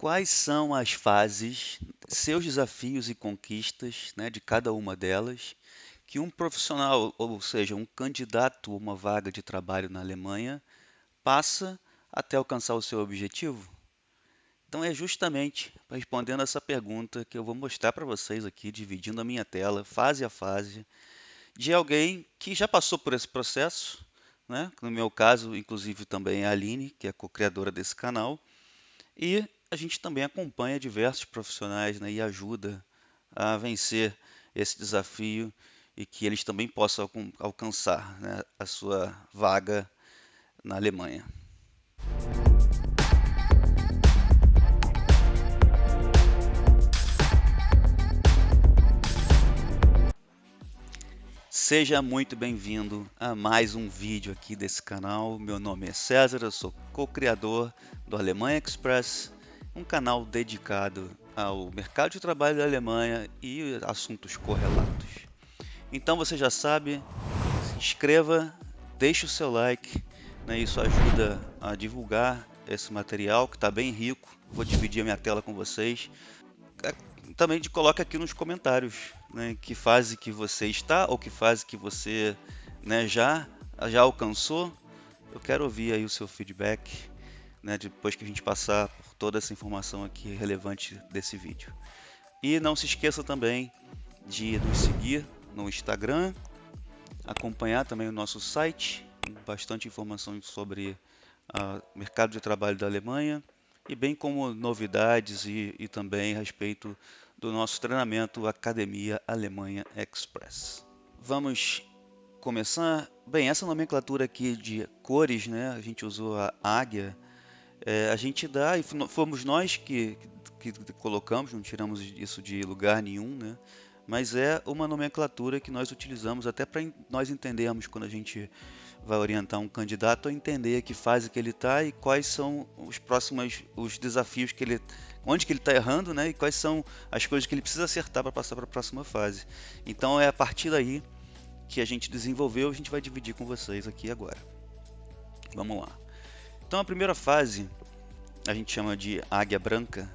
Quais são as fases, seus desafios e conquistas, né, de cada uma delas, que um profissional, ou seja, um candidato a uma vaga de trabalho na Alemanha, passa até alcançar o seu objetivo? Então é justamente respondendo essa pergunta que eu vou mostrar para vocês aqui, dividindo a minha tela, fase a fase, de alguém que já passou por esse processo, né? No meu caso, inclusive também é a Aline, que é a co-criadora desse canal, e a gente também acompanha diversos profissionais, né, e ajuda a vencer esse desafio e que eles também possam alcançar, né, a sua vaga na Alemanha. Seja muito bem-vindo a mais um vídeo aqui desse canal. Meu nome é César, eu sou co-criador do Alemanha Express, um canal dedicado ao mercado de trabalho da Alemanha e assuntos correlatos. Então você já sabe, se inscreva, deixe o seu like, né, isso ajuda a divulgar esse material que está bem rico. Vou dividir a minha tela com vocês. Também coloca aqui nos comentários, né, que fase que você está ou que fase que você, né, já alcançou. Eu quero ouvir aí o seu feedback, né, depois que a gente passar por toda essa informação aqui relevante desse vídeo. E não se esqueça também de nos seguir no Instagram, acompanhar também o nosso site, bastante informação sobre o mercado de trabalho da Alemanha, e bem como novidades e também a respeito do nosso treinamento Academia Alemanha Express. Vamos começar. Bem, essa nomenclatura aqui de cores, né? A gente usou a águia, a gente dá, e fomos nós que colocamos, não tiramos isso de lugar nenhum, né? Mas é uma nomenclatura que nós utilizamos até para nós entendermos quando a gente vai orientar um candidato a entender que fase que ele está e quais são os desafios que ele, onde que ele está errando, né? E quais são as coisas que ele precisa acertar para passar para a próxima fase. Então é a partir daí que a gente desenvolveu, a gente vai dividir com vocês aqui agora. Vamos lá. Então a primeira fase a gente chama de águia branca,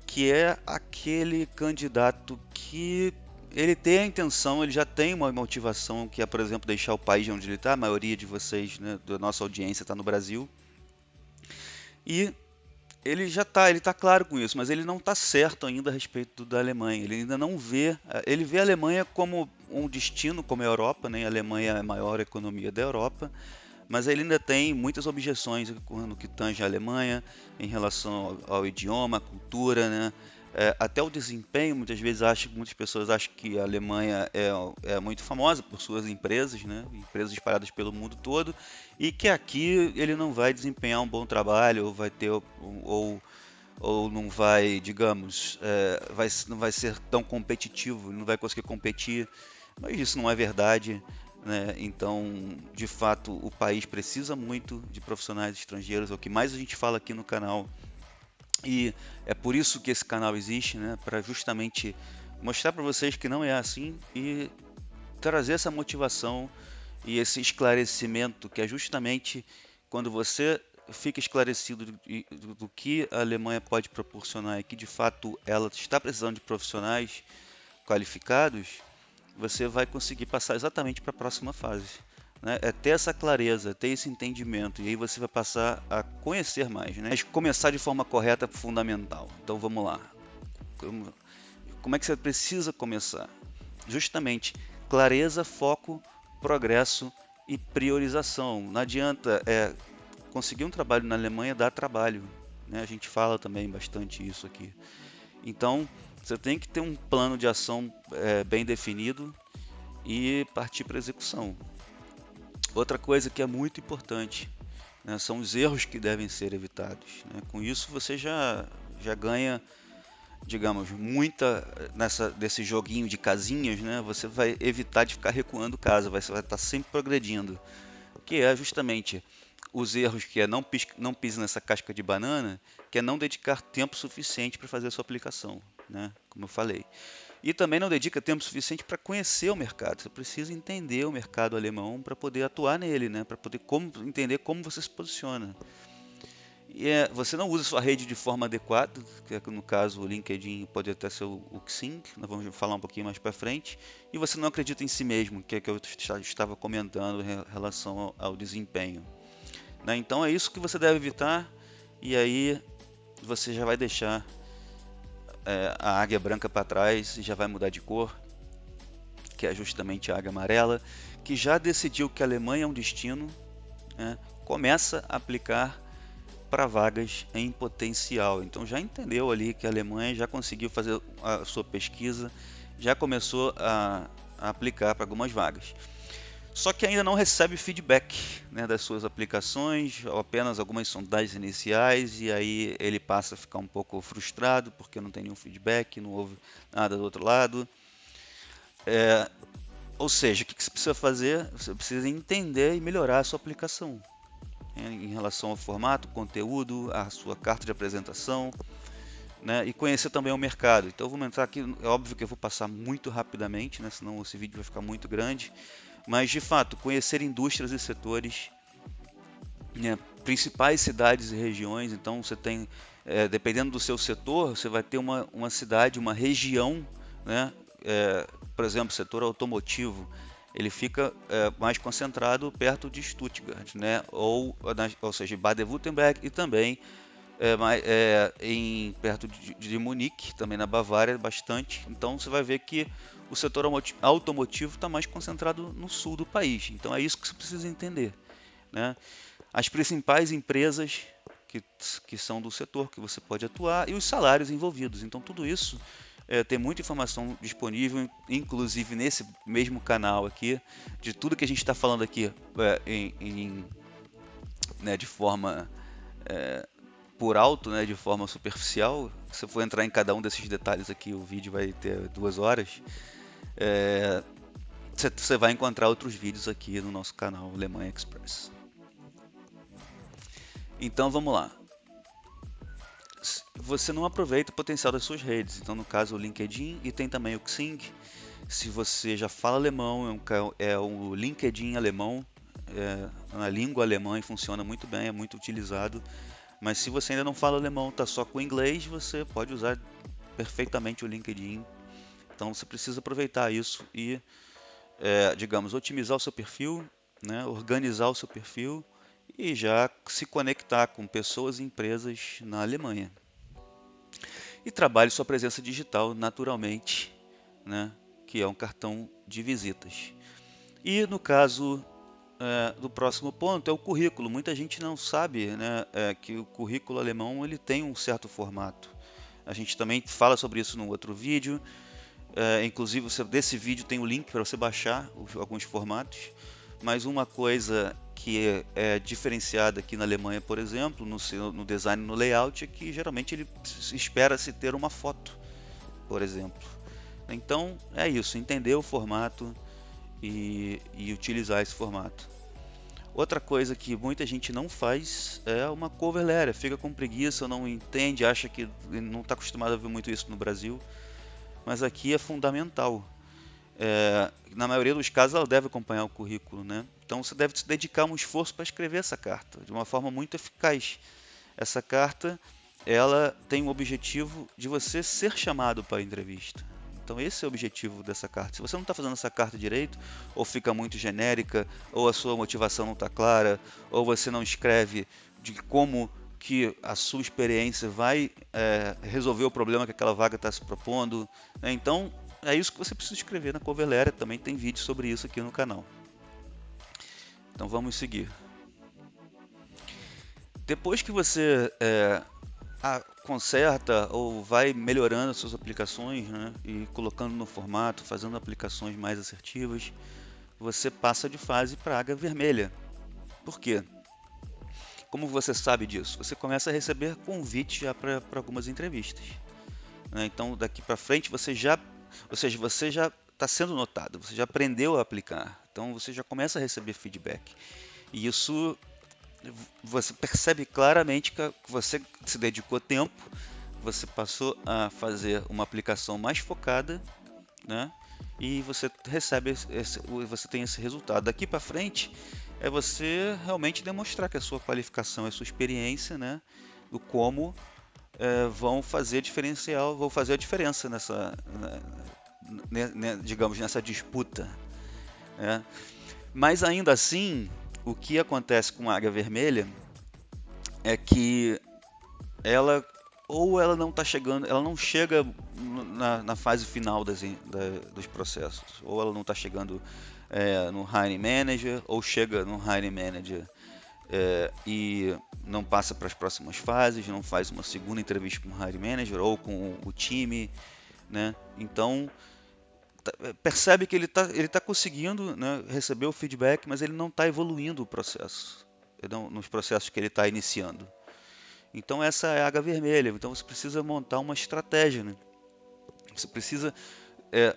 que é aquele candidato que ele tem a intenção, ele já tem uma motivação, que é, por exemplo, deixar o país onde ele está. A maioria de vocês, né, da nossa audiência, está no Brasil. E ele está claro com isso, mas ele não está certo ainda a respeito da Alemanha. Ele ainda não vê, ele vê a Alemanha como um destino, como a Europa, né? A Alemanha é a maior economia da Europa, mas ele ainda tem muitas objeções no que tange a Alemanha, em relação ao idioma, à cultura, né? Até o desempenho. Muitas pessoas acham que a Alemanha é muito famosa por suas empresas, né? Empresas espalhadas pelo mundo todo, e que aqui ele não vai desempenhar um bom trabalho, ou vai ter, ou não vai, digamos, não vai ser tão competitivo, não vai conseguir competir. Mas isso não é verdade, né? Então, de fato, o país precisa muito de profissionais estrangeiros, é o que mais a gente fala aqui no canal. E é por isso que esse canal existe, né? Para justamente mostrar para vocês que não é assim e trazer essa motivação e esse esclarecimento, que é justamente quando você fica esclarecido do que a Alemanha pode proporcionar e que de fato ela está precisando de profissionais qualificados, você vai conseguir passar exatamente para a próxima fase. Né? É ter essa clareza, ter esse entendimento, e aí você vai passar a conhecer mais. Né? Mas começar de forma correta é fundamental. Então vamos lá. Como é que você precisa começar? Justamente clareza, foco, progresso e priorização. Não adianta conseguir um trabalho na Alemanha, dá trabalho. Né? A gente fala também bastante isso aqui. Então, você tem que ter um plano de ação bem definido e partir para a execução. Outra coisa que é muito importante, né, são os erros que devem ser evitados. Né? Com isso, você já ganha, digamos, muita desse joguinho de casinhas. Né? Você vai evitar de ficar recuando casa, você vai estar sempre progredindo. Que é justamente os erros, que é não pise nessa casca de banana, que é não dedicar tempo suficiente para fazer a sua aplicação, né? Como eu falei. E também não dedica tempo suficiente para conhecer o mercado. Você precisa entender o mercado alemão para poder atuar nele, né? Para poder entender como você se posiciona. Você não usa sua rede de forma adequada, que no caso o LinkedIn pode até ser o Xing, nós vamos falar um pouquinho mais para frente, e você não acredita em si mesmo, que é que eu estava comentando em relação ao desempenho. Né? Então é isso que você deve evitar, e aí você já vai deixar a águia branca para trás e já vai mudar de cor, que é justamente a águia amarela, que já decidiu que a Alemanha é um destino, né? Começa a aplicar para vagas em potencial. Então já entendeu ali que a Alemanha já conseguiu fazer a sua pesquisa, já começou a aplicar para algumas vagas. Só que ainda não recebe feedback, né, das suas aplicações, ou apenas algumas sondagens iniciais, e aí ele passa a ficar um pouco frustrado porque não tem nenhum feedback, não houve nada do outro lado. Ou seja, o que você precisa fazer? Você precisa entender e melhorar a sua aplicação, né, em relação ao formato, conteúdo, a sua carta de apresentação, né, e conhecer também o mercado. Então vamos entrar aqui, é óbvio que eu vou passar muito rapidamente, né, senão esse vídeo vai ficar muito grande, mas de fato, conhecer indústrias e setores, né, principais cidades e regiões. Então você tem, dependendo do seu setor, você vai ter uma cidade, uma região, né, por exemplo, setor automotivo, ele fica mais concentrado perto de Stuttgart, né, ou seja, Baden-Württemberg, e também perto de Munique, também na Bavária, bastante. Então você vai ver que o setor automotivo está mais concentrado no sul do país. Então é isso que você precisa entender, né? As principais empresas que são do setor que você pode atuar e os salários envolvidos. Então tudo isso tem muita informação disponível, inclusive nesse mesmo canal aqui, de tudo que a gente está falando aqui né, de forma por alto, né, de forma superficial. Se eu for entrar em cada um desses detalhes aqui, o vídeo vai ter 2 horas. Você vai encontrar outros vídeos aqui no nosso canal Alemanha Express. Então vamos lá. Você não aproveita o potencial das suas redes. Então, no caso, o LinkedIn, e tem também o Xing. Se você já fala alemão, é o LinkedIn alemão, na língua alemã, e funciona muito bem, é muito utilizado. Mas se você ainda não fala alemão, está só com inglês, você pode usar perfeitamente o LinkedIn. Então você precisa aproveitar isso e, digamos, otimizar o seu perfil, né, organizar o seu perfil e já se conectar com pessoas e empresas na Alemanha. E trabalhe sua presença digital naturalmente, né, que é um cartão de visitas. E no caso do próximo ponto é o currículo. Muita gente não sabe, né, que o currículo alemão ele tem um certo formato. A gente também fala sobre isso no outro vídeo. Inclusive, desse vídeo tem o link para você baixar alguns formatos. Mas uma coisa que é diferenciada aqui na Alemanha, por exemplo, no design, no layout, é que geralmente ele espera-se ter uma foto, por exemplo. Então é isso, entender o formato e utilizar esse formato. Outra coisa que muita gente não faz é uma cover letter, fica com preguiça, não entende, acha que não está acostumado a ver muito isso no Brasil, mas aqui é fundamental. Na maioria dos casos ela deve acompanhar o currículo, né? Então você deve se dedicar um esforço para escrever essa carta de uma forma muito eficaz. Essa carta ela tem o objetivo de você ser chamado para a entrevista. Então esse é o objetivo dessa carta. Se você não está fazendo essa carta direito, ou fica muito genérica, ou a sua motivação não está clara, ou você não escreve de como que a sua experiência vai resolver o problema que aquela vaga está se propondo, né? Então é isso que você precisa escrever na cover letter. Também tem vídeo sobre isso aqui no canal. Então vamos seguir. Depois que você conserta ou vai melhorando as suas aplicações, né, e colocando no formato, fazendo aplicações mais assertivas, você passa de fase para a águia vermelha. Por quê? Como você sabe disso? Você começa a receber convites já para algumas entrevistas, né? Então daqui para frente você já está sendo notado, você já aprendeu a aplicar, então você já começa a receber feedback. E isso você percebe claramente que você se dedicou tempo, você passou a fazer uma aplicação mais focada, né? E você recebe você tem esse resultado. Daqui para frente é você realmente demonstrar que a sua qualificação, a sua experiência, né, do como vão fazer diferencial, vão fazer a diferença nessa, digamos, nessa disputa, né? Mas ainda assim, o que acontece com a Águia Vermelha é que ela ou ela não está chegando, ela não chega na fase final dos processos, ou ela não está chegando no hiring manager, ou chega no hiring manager e não passa para as próximas fases, não faz uma segunda entrevista com o hiring manager ou com o time, né? Então percebe que ele tá conseguindo, né, receber o feedback, mas ele não está evoluindo o processo, nos processos que ele está iniciando. Então essa é a águia vermelha. Então você precisa montar uma estratégia, né? Você precisa é,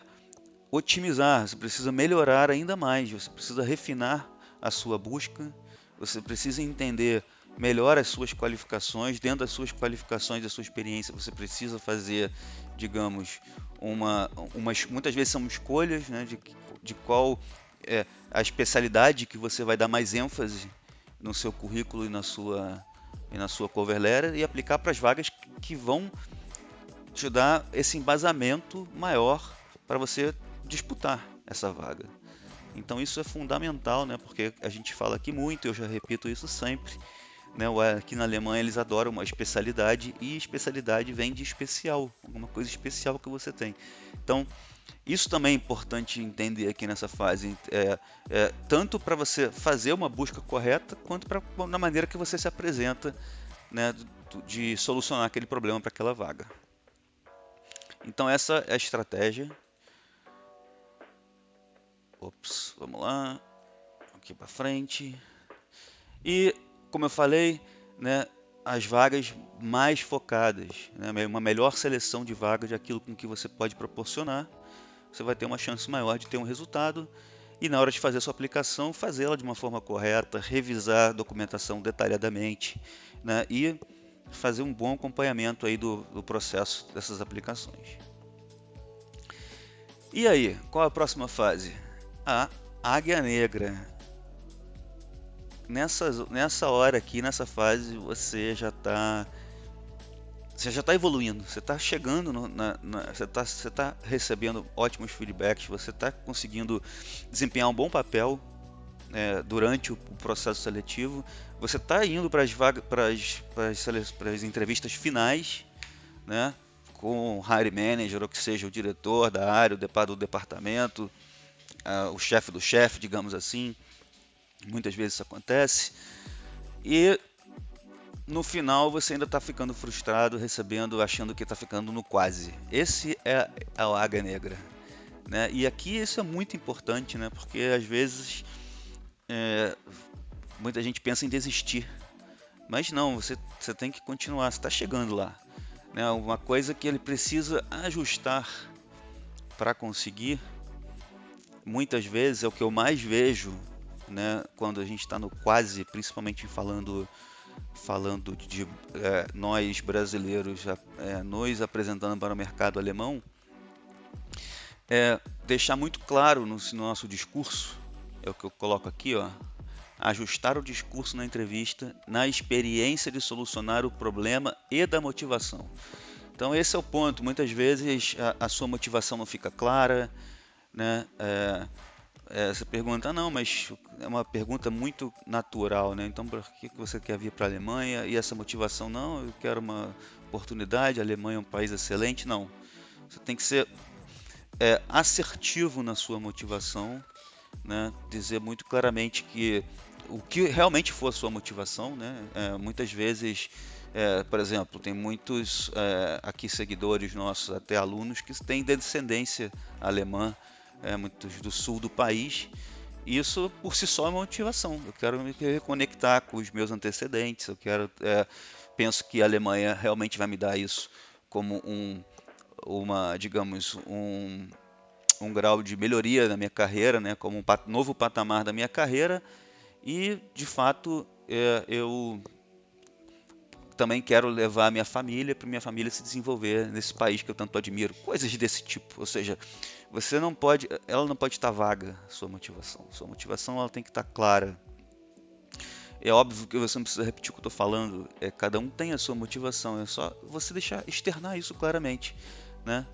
otimizar, você precisa melhorar ainda mais, você precisa refinar a sua busca, você precisa entender melhor as suas qualificações, dentro das suas qualificações, da sua experiência, você precisa fazer, digamos, muitas vezes são escolhas, né, de qual é a especialidade que você vai dar mais ênfase no seu currículo e na sua cover letter e aplicar para as vagas que vão te dar esse embasamento maior para você disputar essa vaga. Então isso é fundamental, né? Porque a gente fala aqui muito, eu já repito isso sempre, né? Aqui na Alemanha eles adoram uma especialidade e especialidade vem de especial, alguma coisa especial que você tem. Então isso também é importante entender aqui nessa fase, tanto para você fazer uma busca correta, quanto na maneira que você se apresenta, né, de solucionar aquele problema para aquela vaga. Então essa é a estratégia. Ops, vamos lá, aqui para frente. E como eu falei, né, as vagas mais focadas, né, uma melhor seleção de vagas de aquilo com que você pode proporcionar, você vai ter uma chance maior de ter um resultado e na hora de fazer a sua aplicação, fazê-la de uma forma correta, revisar a documentação detalhadamente, né, e fazer um bom acompanhamento aí do processo dessas aplicações. E aí, qual a próxima fase? A águia negra. Nessa hora aqui, nessa fase, você já está evoluindo, você está chegando, você está recebendo ótimos feedbacks, você está conseguindo desempenhar um bom papel durante o processo seletivo, você está indo para as entrevistas finais, né, com o hiring manager, ou que seja o diretor da área, do departamento, o chefe do chefe, digamos assim. Muitas vezes isso acontece. E no final você ainda está ficando frustrado, achando que está ficando no quase. Esse é a águia negra, né? E aqui isso é muito importante, né? Porque às vezes muita gente pensa em desistir, mas não, você tem que continuar, você está chegando lá, né? Uma coisa que ele precisa ajustar para conseguir, muitas vezes é o que eu mais vejo, né? Quando a gente está no quase, principalmente falando de nós brasileiros nos apresentando para o mercado alemão, deixar muito claro no nosso discurso, é o que eu coloco aqui, ó, ajustar o discurso na entrevista, na experiência de solucionar o problema e da motivação. Então esse é o ponto, muitas vezes a sua motivação não fica clara, né? Você pergunta, não, mas é uma pergunta muito natural, né? Então, por que você quer vir para a Alemanha? E essa motivação, não, eu quero uma oportunidade, a Alemanha é um país excelente. Não, você tem que ser assertivo na sua motivação, né? Dizer muito claramente o que realmente for a sua motivação, né? Muitas vezes, por exemplo, tem muitos aqui seguidores nossos, até alunos, que têm descendência alemã, muitos do sul do país. Isso por si só é uma motivação. Eu quero me reconectar com os meus antecedentes. Penso que a Alemanha realmente vai me dar isso como digamos, um grau de melhoria na minha carreira, né? Como um novo patamar da minha carreira. E de fato eu também quero levar a minha família para minha família se desenvolver nesse país que eu tanto admiro. Coisas desse tipo. Ou seja, ela não pode estar vaga, sua motivação. Sua motivação ela tem que estar clara. É óbvio que você não precisa repetir o que eu estou falando, cada um tem a sua motivação, é só você deixar externar isso claramente, né?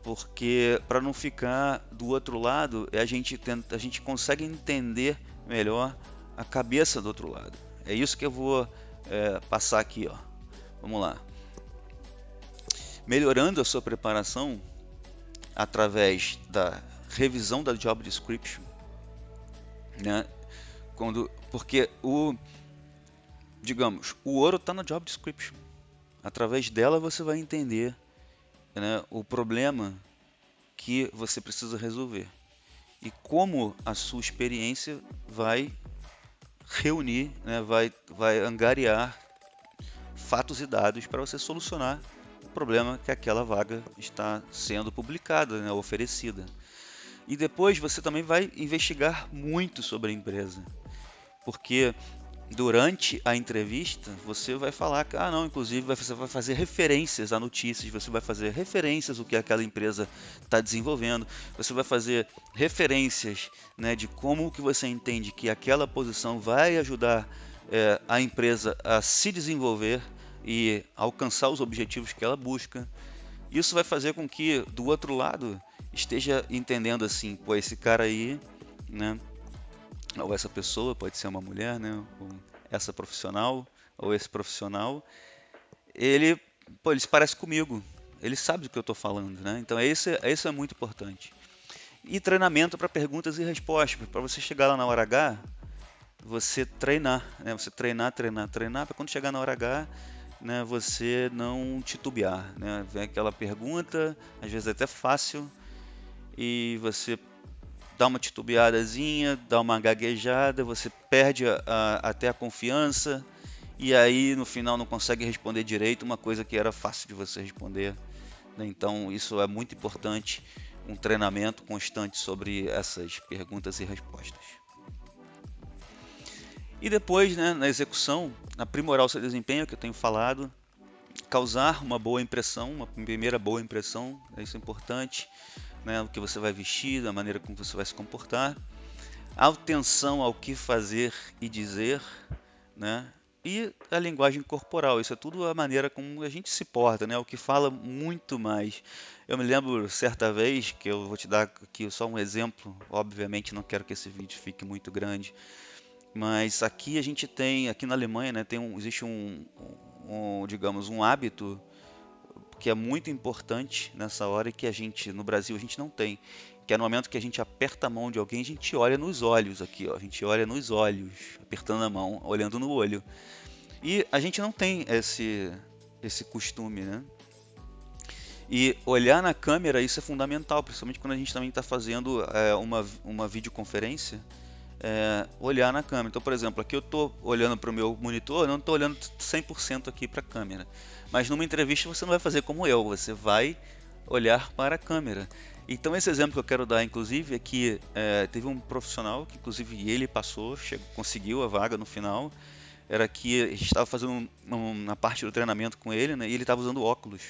Porque para não ficar do outro lado, a gente consegue entender melhor a cabeça do outro lado. É isso que eu vou passar aqui, ó. Vamos lá. Melhorando a sua preparação através da revisão da job description, né? Porque digamos, o ouro está na job description. Através dela você vai entender, né, o problema que você precisa resolver e como a sua experiência vai reunir, né, vai angariar fatos e dados para você solucionar o problema que aquela vaga está sendo publicada, né, oferecida. E depois você também vai investigar muito sobre a empresa, porque durante a entrevista você vai falar que, não, inclusive você vai fazer referências a notícias, você vai fazer referências ao que aquela empresa está desenvolvendo, você vai fazer referências, né, de como que você entende que aquela posição vai ajudar a empresa a se desenvolver e alcançar os objetivos que ela busca. Isso vai fazer com que do outro lado esteja entendendo assim, pô, esse cara aí, né, ou essa pessoa, pode ser uma mulher, né, ou essa profissional, ou esse profissional, ele, ele se parece comigo, ele sabe do que eu estou falando, né? Então esse é muito importante. E treinamento para perguntas e respostas, para você chegar lá na hora H, você treinar, né? Você treinar, para quando chegar na hora H, né, você não titubear, né? Vem aquela pergunta, às vezes é até fácil, e você dá uma titubeadazinha, dá uma gaguejada, você perde até a confiança e aí no final não consegue responder direito uma coisa que era fácil de você responder, né? Então isso é muito importante, um treinamento constante sobre essas perguntas e respostas. E depois, né, na execução, aprimorar o seu desempenho, que eu tenho falado, causar uma boa impressão, uma primeira boa impressão, isso é importante, né, o que você vai vestir, da maneira como você vai se comportar, atenção ao que fazer e dizer, né, e a linguagem corporal, isso é tudo a maneira como a gente se porta, né, o que fala muito mais. Eu me lembro certa vez, que eu vou te dar aqui só um exemplo, obviamente não quero que esse vídeo fique muito grande, mas aqui a gente tem, aqui na Alemanha, né, existe digamos, um hábito que é muito importante nessa hora e que no Brasil a gente não tem, que é no momento que a gente aperta a mão de alguém, a gente olha nos olhos aqui, ó, a gente olha nos olhos, apertando a mão, olhando no olho. E a gente não tem esse costume, né? E olhar na câmera, isso é fundamental, principalmente quando a gente também está fazendo uma videoconferência, olhar na câmera. Então, por exemplo, aqui eu estou olhando para o meu monitor, eu não estou olhando 100% aqui para a câmera. Mas numa entrevista você não vai fazer como eu, você vai olhar para a câmera. Então esse exemplo que eu quero dar, inclusive, é que teve um profissional que, inclusive, ele passou, conseguiu a vaga no final. Era que a gente estava fazendo uma parte do treinamento com ele, né, e ele estava usando óculos.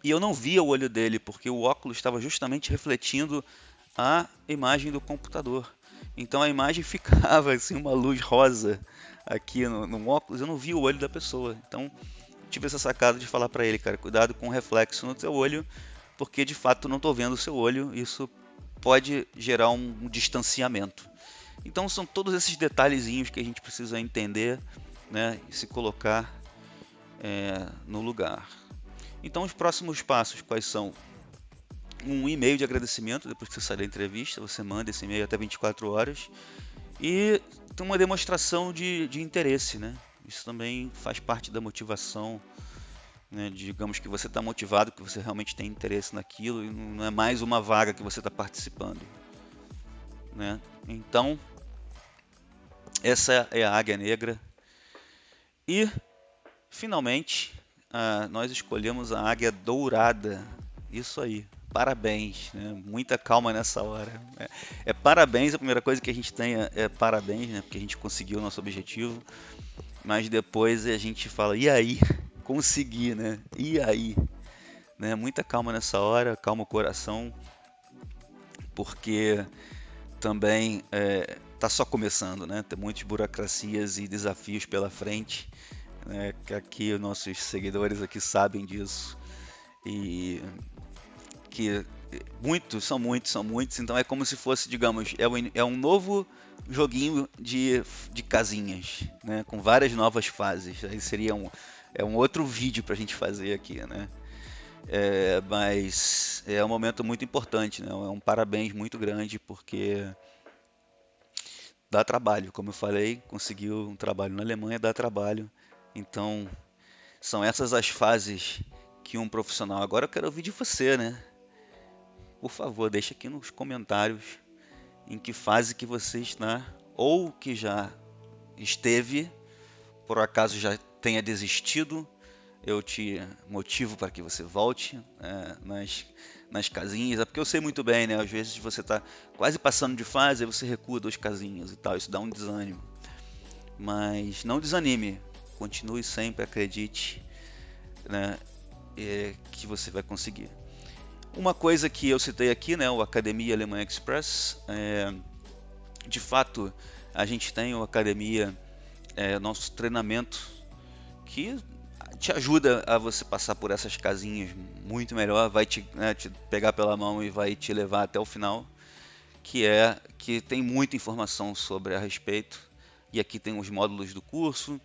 E eu não via o olho dele, porque o óculos estava justamente refletindo a imagem do computador. Então a imagem ficava assim, uma luz rosa aqui no óculos, eu não vi o olho da pessoa. Então tive essa sacada de falar para ele, cara, cuidado com o reflexo no teu olho, porque de fato não estou vendo o seu olho, isso pode gerar um distanciamento. Então são todos esses detalhezinhos que a gente precisa entender, né, e se colocar no lugar. Então os próximos passos quais são? Um e-mail de agradecimento depois que você sair da entrevista, você manda esse e-mail até 24 horas e tem uma demonstração de interesse, né? Isso também faz parte da motivação, né? Digamos que você está motivado, que você realmente tem interesse naquilo e não é mais uma vaga que você está participando, né? Então, essa é a Águia Negra e, finalmente, nós escolhemos a Águia Dourada. Isso aí. Parabéns, né? Muita calma nessa hora. Parabéns, a primeira coisa que a gente tem é parabéns, né? Porque a gente conseguiu o nosso objetivo. Mas depois a gente fala, e aí? Consegui, né? E aí? Né? Muita calma nessa hora, calma o coração, porque também tá só começando, né? Tem muitas burocracias e desafios pela frente, né? Que aqui os nossos seguidores aqui sabem disso e que são muitos, então é como se fosse, digamos, é um novo joguinho de casinhas, né? Com várias novas fases. Aí seria um outro vídeo pra gente fazer aqui, né? Mas é um momento muito importante, né? É um parabéns muito grande porque dá trabalho, como eu falei, conseguiu um trabalho na Alemanha, dá trabalho. Então, são essas as fases que um profissional. Agora eu quero ouvir de você, né? Por favor, deixa aqui nos comentários em que fase que você está ou que já esteve, por acaso já tenha desistido. Eu te motivo para que você volte nas casinhas, é porque eu sei muito bem, né? Às vezes você está quase passando de fase, aí você recua 2 casinhas e tal, isso dá um desânimo. Mas não desanime, continue sempre, acredite, né? Que você vai conseguir. Uma coisa que eu citei aqui, né? O Academia Alemanha Express, de fato, a gente tem o Academia, nosso treinamento que te ajuda a você passar por essas casinhas muito melhor, vai te pegar pela mão e vai te levar até o final, que tem muita informação sobre a respeito. E aqui tem os módulos do curso.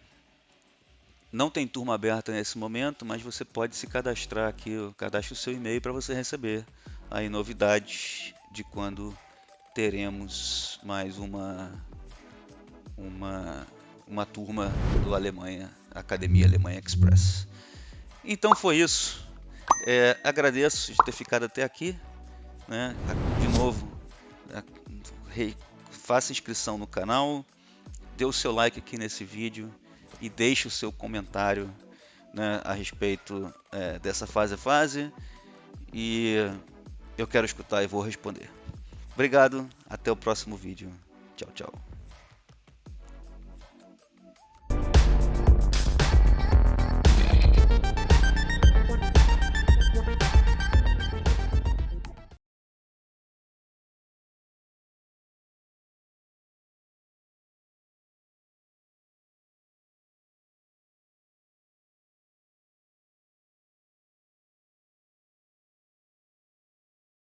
Não tem turma aberta nesse momento, mas você pode se cadastrar aqui, cadastre o seu e-mail para você receber aí novidades de quando teremos mais uma turma do Academia Alemanha Express. Então foi isso. Agradeço de ter ficado até aqui, né? De novo, faça inscrição no canal, dê o seu like aqui nesse vídeo e deixe o seu comentário, né, a respeito dessa fase a fase, e eu quero escutar e vou responder. Obrigado, até o próximo vídeo. Tchau, tchau.